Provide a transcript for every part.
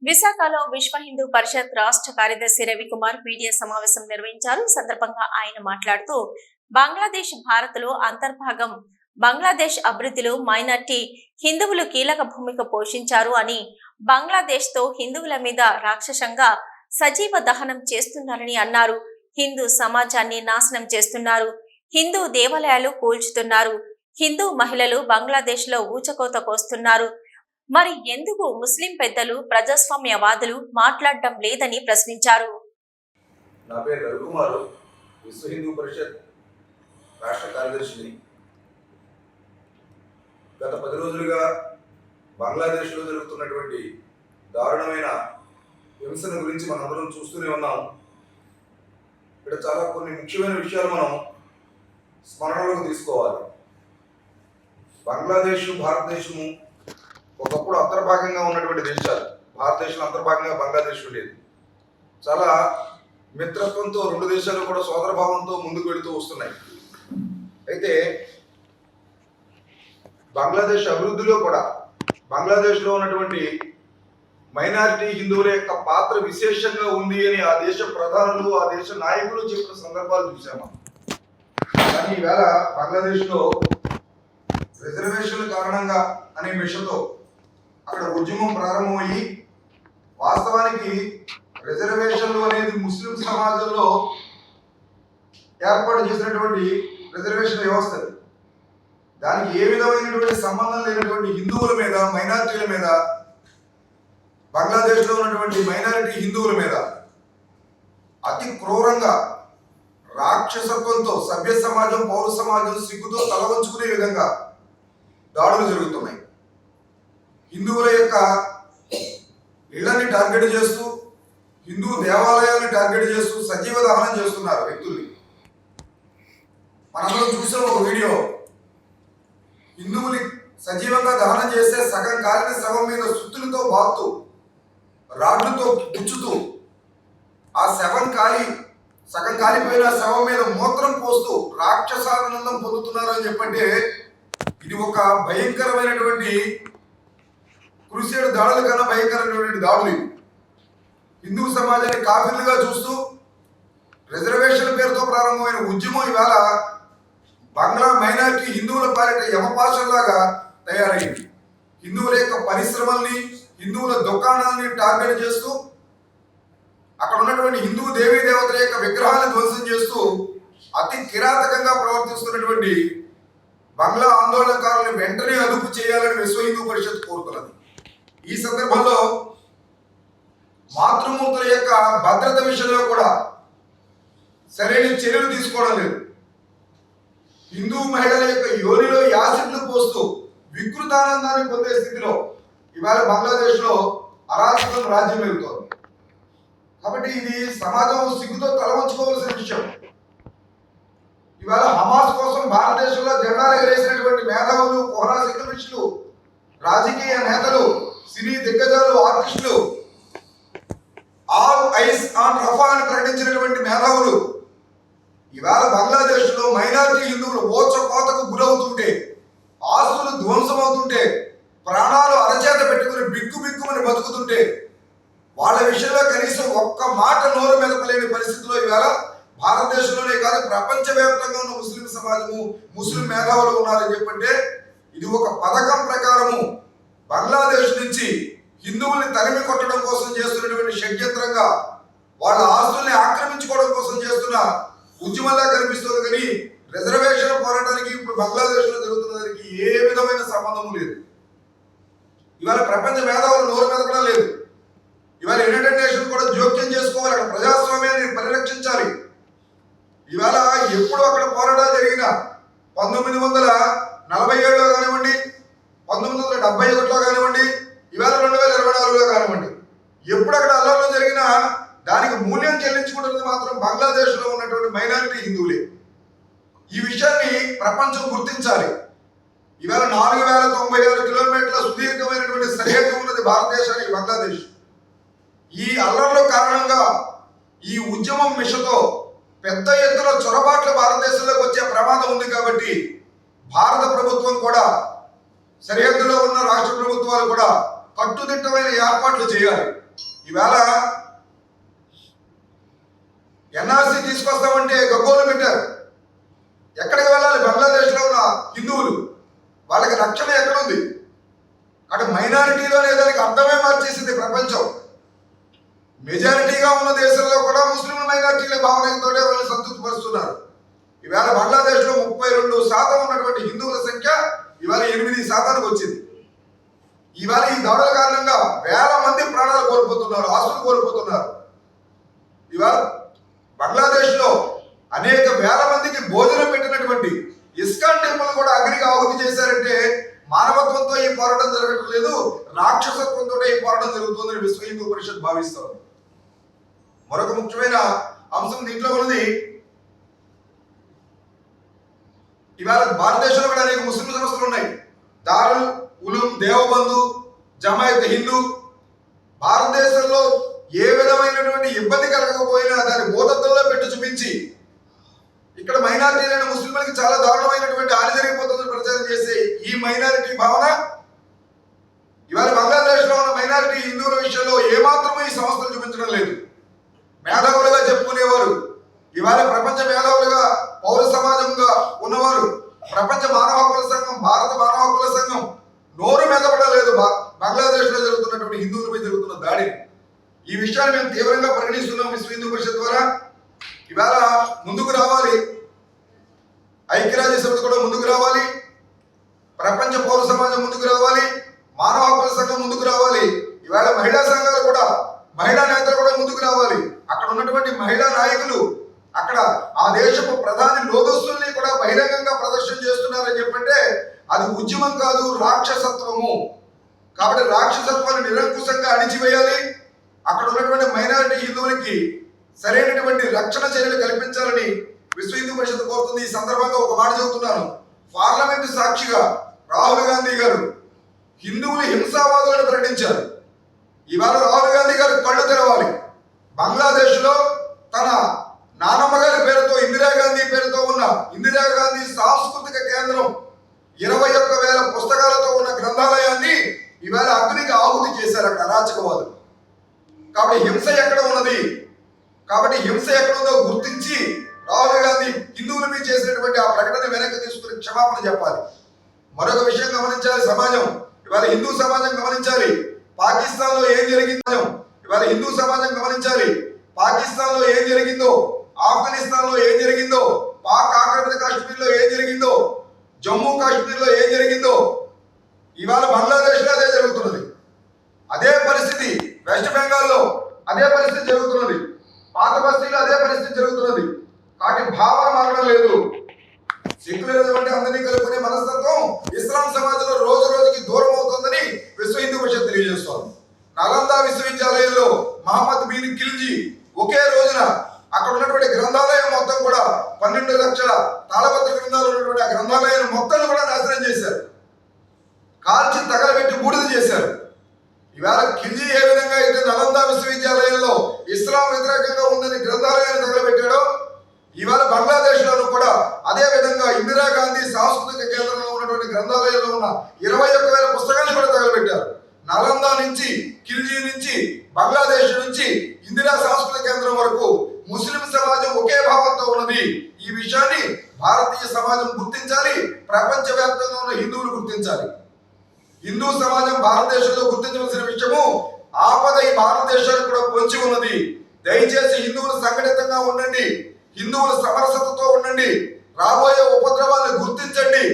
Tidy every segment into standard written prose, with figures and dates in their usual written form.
విశాఖలో విశ్వ హిందూ పరిషత్ రాష్ట్ర కార్యదర్శి రవికుమార్ మీడియా సమావేశం నిర్వహించారు. ఈ సందర్భంగా ఆయన మాట్లాడుతూ బంగ్లాదేశ్ భారత్లో అంతర్భాగం, బంగ్లాదేశ్ అభివృద్ధిలో మైనార్టీ హిందువులు కీలక భూమిక పోషించారు అని, బంగ్లాదేశ్ తో హిందువుల మీద రాక్షసంగా సజీవ దహనం చేస్తున్నారని అన్నారు. హిందూ సమాజాన్ని నాశనం చేస్తున్నారు, హిందూ దేవాలయాలు కూల్చుతున్నారు, హిందూ మహిళలు బంగ్లాదేశ్ లో ఊచకోత కోస్తున్నారు. మరి ఎందుకు ముస్లిం పెద్దలు ప్రజాస్వామ్యవాదులు మాట్లాడడం లేదని ప్రశ్నించారు. నా పేరు రవికుమార్, విశ్వ హిందూ పరిషత్ రాష్ట్ర కార్యదర్శిని. గత 10 రోజులుగా బంగ్లాదేశ్లో జరుగుతున్నటువంటి దారుణమైన హింసల గురించి మనందరం చూస్తూనే ఉన్నాం. ఇక్కడ చాలా కొన్ని ముఖ్యమైన విషయాలు మనం స్మరణలోకి తీసుకోవాలి. బంగ్లాదేశ్, భారతదేశము ఒకప్పుడు అంతర్భాగంగా ఉన్నటువంటి దేశాలు. భారతదేశంలో అంతర్భాగంగా బంగ్లాదేశ్ ఉండేది. చాలా మిత్రత్వంతో 2 దేశాలు కూడా సోదరభావంతో ముందుకు వెళుతూ వస్తున్నాయి. అయితే బంగ్లాదేశ్ అభివృద్ధిలో కూడా బంగ్లాదేశ్లో ఉన్నటువంటి మైనారిటీ హిందువుల యొక్క పాత్ర విశేషంగా ఉంది అని ఆ దేశ ప్రధానులు, ఆ దేశ నాయకులు చెప్పిన సందర్భాలు చూసాము. కానీ ఈవేళ బంగ్లాదేశ్లో రిజర్వేషన్ల కారణంగా అనే విషయంతో అక్కడ ఉద్యమం ప్రారంభమయ్యి, వాస్తవానికి రిజర్వేషన్లు అనేది ముస్లిం సమాజంలో ఏర్పాటు చేసినటువంటి రిజర్వేషన్ వ్యవస్థ. దానికి ఏ విధమైనటువంటి సంబంధం లేనటువంటి హిందువుల మీద, మైనారిటీల మీద, బంగ్లాదేశ్లో ఉన్నటువంటి మైనారిటీ హిందువుల మీద అతి క్రూరంగా రాక్షసత్వంతో సభ్య సమాజం, పౌర సమాజం సిగ్గుతో తలవంచుకునే విధంగా దాడులు జరుగుతున్నాయి. హిందువుల యొక్క ఇళ్లని టార్గెట్ చేస్తూ, హిందూ దేవాలయాలను టార్గెట్ చేస్తూ సజీవ దహనం చేస్తున్నారు వ్యక్తుల్ని. మనందరం చూసాం ఒక వీడియో. హిందువుని సజీవంగా దహనం చేస్తే సగం కాలిన శవం మీద సుత్తులతో బాగుతూ, రాడ్లతో గుచ్చుతూ, ఆ సగం కాలిపోయిన శవం మీద మూత్రం పోస్తూ రాక్షసానందం పొందుతున్నారు అని చెప్పంటే ఇది ఒక భయంకరమైనటువంటి క్రూసేడ్ దాడుల కన్నా భయంకరమైనటువంటి దాడులు ఇవి. హిందూ సమాజాన్ని కాఫీలుగా చూస్తూ రిజర్వేషన్ పేరుతో ప్రారంభమైన ఉద్యమం ఇవాళ బంగ్లా మైనారిటీ హిందువుల పాలిట యమపాశంలాగా తయారైంది. హిందువుల యొక్క పరిశ్రమల్ని, హిందువుల దుకాణాలని టార్గెట్ చేస్తూ, అక్కడ ఉన్నటువంటి హిందూ దేవీ దేవతల యొక్క విగ్రహాలను ధ్వంసం చేస్తూ అతి కిరాతకంగా ప్రవర్తిస్తున్నటువంటి బంగ్లా ఆందోళనకారులను వెంటనే అదుపు చేయాలని విశ్వ హిందూ పరిషత్ కోరుతున్నది. ఈ సందర్భంలో మాతృమూర్తుల యొక్క భద్రత విషయంలో కూడా సరైన చర్యలు తీసుకోవడం లేదు. హిందూ మహిళల యొక్క యోనిలో యాసిడ్లు పోస్తూ వికృతానందాన్ని పొందే స్థితిలో ఇవాళ బంగ్లాదేశ్లో అరాచకం రాజ్యం వెళ్తోంది. కాబట్టి ఇది సమాజం సిగ్గుతో తలవంచుకోవాల్సిన విషయం. ఇవాళ హమాస్ కోసం భారతదేశంలో జెండాలు ఎగరేసినటువంటి మేధావులు, కోరా సెక్రటరీలు, రాజకీయ నేతలు, సినీ దిగ్గజాలు, ఆర్టిస్టులు, ఆల్ ఐస్ ఆన్ రఫా అని ప్రకటించినటువంటి మేధావులు ఇవాళ బంగ్లాదేశ్లో మైనారిటీ హిందువులు ఓచకోతకు గురవుతుంటే, ఆస్తులు ధ్వంసమవుతుంటే, ప్రాణాలు అరచేత పెట్టుకుని బిక్కుమని బతుకుతుంటే, వాళ్ళ విషయంలో కనీసం ఒక్క మాట నోరు మెదపలేని పరిస్థితిలో ఇవాళ భారతదేశంలోనే కాదు ప్రపంచవ్యాప్తంగా ఉన్న ముస్లిం సమాజము, ముస్లిం మేధావులు ఉన్నారని చెప్పంటే ఇది ఒక పథకం ప్రకారము బంగ్లాదేశ్ నుంచి హిందువుల్ని తరిమి కొట్టడం కోసం చేస్తున్నటువంటి షడ్యంత్రంగా, వాళ్ళ ఆస్తుల్ని ఆక్రమించుకోవడం కోసం చేస్తున్న ఉద్యమంలా కనిపిస్తుంది. కానీ రిజర్వేషన్ పోరాటానికి ఇప్పుడు బంగ్లాదేశ్లో జరుగుతున్న దానికి ఏ విధమైన సంబంధం లేదు. ఇవాళ ప్రపంచ మేధావులు నోరు మెదపడం లేదు. ఇవాళ యునైటెడ్ నేషన్ కూడా జోక్యం చేసుకోవాలి, అక్కడ ప్రజాస్వామ్యాన్ని పరిరక్షించాలి. ఇవాళ ఎప్పుడు అక్కడ పోరాటాలు జరిగినా 1947లో కానివ్వండి, 1971లో కానివ్వండి, ఇవాళ 2024లో కానివ్వండి, ఎప్పుడు అక్కడ అల్లర్లు జరిగినా దానికి మూల్యం చెల్లించుకుంటున్నది మాత్రం బంగ్లాదేశ్లో ఉన్నటువంటి మైనారిటీ హిందువులే. ఈ విషయాన్ని ప్రపంచం గుర్తించాలి. ఇవాళ 4096 కిలోమీటర్ల సుదీర్ఘమైనటువంటి సరిహద్దు ఉన్నది భారతదేశానికి బంగ్లాదేశ్. ఈ అల్లర్ల కారణంగా, ఈ ఉద్యమం మిషతో పెద్ద ఎత్తున చొరబాట్లు భారతదేశంలోకి వచ్చే ప్రమాదం ఉంది. కాబట్టి భారత ప్రభుత్వం కూడా, సరిహద్దులో ఉన్న రాష్ట్ర ప్రభుత్వాలు కూడా కట్టుదిట్టమైన ఏర్పాట్లు చేయాలి. ఈవేళ ఎన్ఆర్సీ తీసుకొస్తామంటే గగ్గోలు పెట్టారు. ఎక్కడికి వెళ్ళాలి? బంగ్లాదేశ్లో ఉన్న హిందువులు, వాళ్ళకి రక్షణ ఎక్కడుంది? అక్కడ మైనారిటీలో దానికి అర్థమే మార్చేసింది ప్రపంచం. మెజారిటీగా ఉన్న దేశంలో కూడా ముస్లిం మైనారిటీల భావనతో వాళ్ళు సంతృప్తి పరుస్తున్నారు. ఈవేళ బంగ్లాదేశ్లో 32% ఉన్నటువంటి హిందువుల సంఖ్య ఇవాళ 8% వచ్చింది. ఇవాళ ఈ దాడుల కారణంగా వేల మంది ప్రాణాలు కోల్పోతున్నారు, ఆస్తులు కోల్పోతున్నారు. ఇవాళ బంగ్లాదేశ్లో అనేక వేల మందికి భోజనం పెట్టినటువంటి ఇస్కాన్ టెంపుల్ కూడా అగ్నికి ఆహుతి చేశారంటే మానవత్వంతో ఈ పోరాటం జరగడం లేదు, రాక్షసత్వంతో ఈ పోరాటం జరుగుతుందని విశ్వ హిందూ పరిషత్ భావిస్తోంది. మరొక ముఖ్యమైన అంశం దీంట్లో ఉన్నది, ఇవాళ భారతదేశంలో కూడా అనేక ముస్లిం సంస్థలు ఉన్నాయి. దారుల్ ఉలూమ్ దేవబంధు, జమాయత్ హిందూ. భారతదేశంలో ఏ విధమైనటువంటి ఇబ్బంది కలగకపోయినా దాన్ని భూతత్వంలో పెట్టి చూపించి ఇక్కడ మైనారిటీలైన ముస్లింలకి చాలా దారుణమైనటువంటి హాని జరిగిపోతుందని ప్రచారం చేసే ఈ మైనారిటీ భావన ఇవాళ బంగ్లాదేశ్లో ఉన్న మైనారిటీ హిందువుల విషయంలో ఏమాత్రమూ ఈ సంస్థలు చూపించడం లేదు. మేధావులుగా చెప్పుకునేవారు, ఇవాళ ప్రపంచ మేధావులుగా పౌర సమాజంగా ఉన్నవారు, ప్రపంచ మానవ హక్కుల సంఘం, భారత మానవ హక్కుల సంఘం నోరు మెదపడలేదు బంగ్లాదేశ్లో జరుగుతున్నటువంటి హిందువులపై జరుగుతున్న దాడిని. ఈ విషయాన్ని మేము తీవ్రంగా పరిగణిస్తున్నాం. విశ్వ హిందూ పరిషత్ ద్వారా ఇవాళ ముందుకు రావాలి, ఐక్యరాజ్య సమితి కూడా ముందుకు రావాలి, ప్రపంచ పౌర సమాజం ముందుకు రావాలి, మానవ హక్కుల సంఘం ముందుకు రావాలి. ఇవాళ మహిళా సంఘాలు కూడా, మహిళా నేతలు కూడా ముందుకు రావాలి. అక్కడ ఉన్నటువంటి మహిళా నాయకులు అక్కడ ఆ దేశపు ప్రధాని లోదస్తుల్ని కూడా బహిరంగంగా ప్రదర్శన చేస్తున్నారని చెప్పంటే అది ఉద్యమం కాదు, రాక్షసత్వము. కాబట్టి రాక్షసత్వాన్ని నిరంకుశంగా అణిచివేయాలి. అక్కడ ఉన్నటువంటి మైనారిటీ హిందువులకి సరైనటువంటి రక్షణ చర్యలు కల్పించాలని విశ్వ హిందూ పరిషత్ కోరుతుంది. ఈ సందర్భంగా ఒక మాట చెబుతున్నాను. పార్లమెంటు సాక్షిగా రాహుల్ గాంధీ గారు హిందువులు హింసావాదులను ప్రకటించారు. ఇవాళ రాహుల్ గాంధీ గారు కళ్ళు తెరవాలి. బంగ్లాదేశ్లో తన నానమ్మ గారి పేరుతో, ఇందిరాగాంధీ పేరుతో ఉన్న ఇందిరాగాంధీ సాంస్కృతిక కేంద్రం 21,000 పుస్తకాలతో ఉన్న గ్రంథాలయాన్ని ఇవాళ అగ్నికి ఆహుతి చేశారు అక్కడ అరాచకవాదులు. కాబట్టి హింస ఎక్కడ ఉన్నది, కాబట్టి హింస ఎక్కడ ఉందో గుర్తించి రాహుల్ గాంధీ హిందువుల మీద చేసినటువంటి ఆ ప్రకటన వెనక్కి తీసుకుని క్షమాపణ చెప్పాలి. మరొక విషయం గమనించాలి సమాజం, ఇవాళ హిందూ సమాజం గమనించాలి. పాకిస్తాన్లో ఏం జరిగిందో ఇవాళ హిందూ సమాజం గమనించాలి. పాకిస్తాన్లో ఏం జరిగిందో, ఆఫ్ఘనిస్తాన్లో ఏం జరిగిందో, పాక్ ఆక్రమిత కాశ్మీర్లో ఏం జరిగిందో, జమ్మూ కాశ్మీర్లో ఏం జరిగిందో ఇవాళ బంగ్లాదేశ్లో అదే జరుగుతున్నది. అదే పరిస్థితి వెస్ట్ బెంగాల్లో అదే పరిస్థితి జరుగుతున్నది. పాత బస్తీలో అదే పరిస్థితి జరుగుతున్నది. కాబట్టి భావన మారడం లేదు. సెక్యులరిజం అంటే అందరినీ కలుపుకునే మనస్తత్వం ఇస్లాం సమాజంలో రోజు రోజుకి దూరం అవుతుందని విశ్వ హిందూ పరిషత్ తెలియజేస్తోంది. నలందా విశ్వవిద్యాలయంలో మహమ్మద్ బిన్ ఖిల్జీ ఒకే రోజున అక్కడ ఉన్నటువంటి గ్రంథాలయం మొత్తం కూడా 12 లక్షల తాళపత్ర గ్రంథాలు ఉన్నటువంటి ఆ గ్రంథాలయం మొత్తం కూడా నాశనం చేశారు, కాల్చి తగలబెట్టి బూడిద చేశారు. ఇవాళ ఖిల్జీ ఏ విధంగా అయితే నలందా విశ్వవిద్యాలయంలో ఇస్లాం వ్యతిరేకంగా ఉందని గ్రంథాలయాన్ని తగలబెట్టాడో ఇవాళ బంగ్లాదేశ్లోనూ కూడా అదే విధంగా ఇందిరాగాంధీ సాంస్కృతిక కేంద్రంలో ఉన్నటువంటి గ్రంథాలయంలో ఉన్న 21,000 పుస్తకాలను కూడా తగలబెట్టారు. నలందా నుంచి, ఖిల్జీ నుంచి, బంగ్లాదేశ్ నుంచి ఇందిరా సాంస్కృతిక కేంద్రం వరకు ముస్లిం సమాజం ఒకే భావంతో ఉన్నది. ఈ విషయాన్ని భారతీయ సమాజం గుర్తించాలి, ప్రపంచవ్యాప్తంగా ఉన్న హిందువులు గుర్తించాలి. హిందూ సమాజం భారతదేశంలో గుర్తించవలసిన విషయము ఆపద ఈ భారతదేశానికి కూడా పొంచి ఉన్నది. దయచేసి హిందువులు సంఘటితంగా ఉండండి, హిందువులు సమరసతతో ఉండండి, రాబోయే ఉపద్రవాలను గుర్తించండి.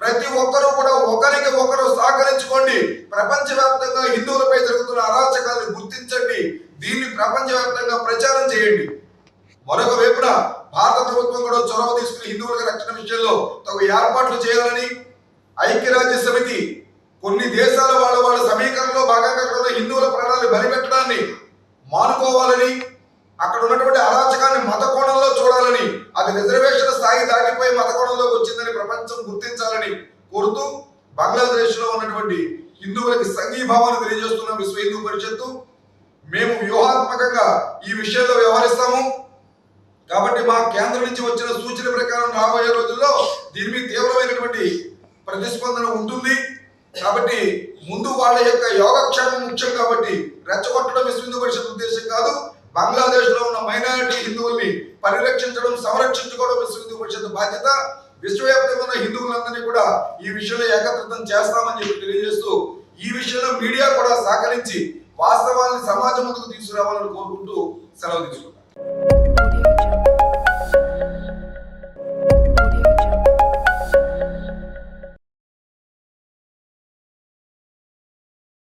ప్రతి ఒక్కరూ కూడా ఒకరికి ఒకరు సహకరించుకోండి. ప్రపంచవ్యాప్తంగా హిందువులపై జరుగుతున్న అరాచకాలను గుర్తించండి, దీన్ని ప్రపంచవ్యాప్తంగా ప్రచారం చేయండి. మరొక వైపున భారత ప్రభుత్వం కూడా చొరవ తీసుకుని హిందువుల రక్షణ విషయంలో తగు ఏర్పాట్లు చేయాలని ఐక్యరాజ్య సమితి కొన్ని దేశాల వాళ్ళ సమీకరణలో భాగంగా అక్కడ ఉన్న హిందువుల ప్రాణాలను బలిపెట్టడాన్ని మానుకోవాలని, అక్కడ ఉన్నటువంటి అరాచకాన్ని మత కోణంలో చూడాలని, అది రిజర్వేషన్ స్థాయి దాటిపోయి మత కోణంలోకి వచ్చిందని ప్రపంచం గుర్తించాలని కోరుతూ బంగ్లాదేశ్లో ఉన్నటువంటి హిందువులకి సంఘీభావాన్ని తెలియజేస్తున్న విశ్వ హిందూ పరిషత్తు మేము వ్యూహాత్మకంగా ఈ విషయంలో వ్యవహరిస్తాము. కాబట్టి మా కేంద్రం నుంచి వచ్చిన సూచన ప్రకారం రాబోయే రోజుల్లో దీని మీద తీవ్రమైనటువంటి ప్రతిస్పందన ఉంటుంది. కాబట్టి ముందు వాళ్ళ యొక్క యోగక్షేమం ముఖ్యం. కాబట్టి రెచ్చగొట్టడం విశ్వ హిందూ పరిషత్ ఉద్దేశం కాదు. బంగ్లాదేశ్ లో ఉన్న మైనారిటీ హిందువుల్ని పరిరక్షించడం, సంరక్షించుకోవడం విశ్వ హిందూ పరిషత్ బాధ్యత. విశ్వవ్యాప్తంగా ఉన్న హిందువులందరినీ కూడా ఈ విషయంలో ఏకత్రితం చేస్తామని చెప్పి తెలియజేస్తూ, ఈ విషయంలో మీడియా కూడా సహకరించి వాస్తవాలను సమాజం ముందుకు తీసుకురావాలని కోరుకుంటూ సెలవు తీసుకుంటాం.